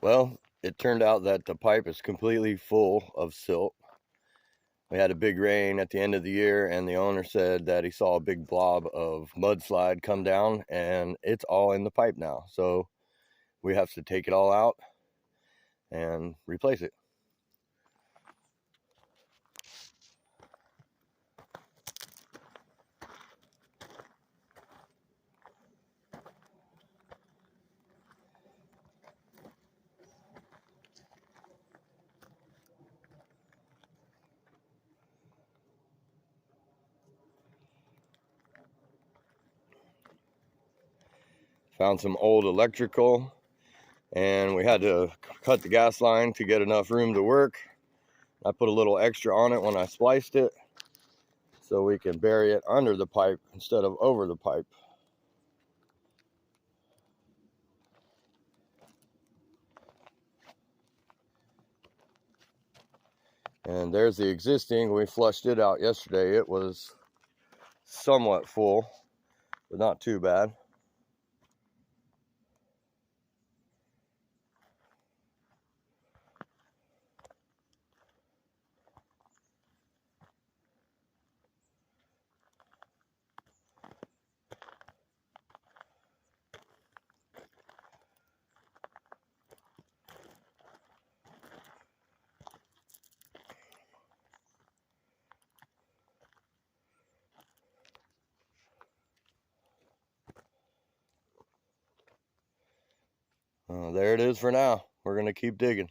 Well, it turned out that the pipe is completely full of silt. We had a big rain at the end of the year, and the owner said that he saw a big blob of mudslide come down, and it's all in the pipe now. So we have to take it all out and replace it. Found some old electrical, and we had to cut the gas line to get enough room to work. I put a little extra on it when I spliced it so we can bury it under the pipe instead of over the pipe. And there's the existing. We flushed it out yesterday. It was somewhat full, but not too bad. There it is for now. We're going to keep digging.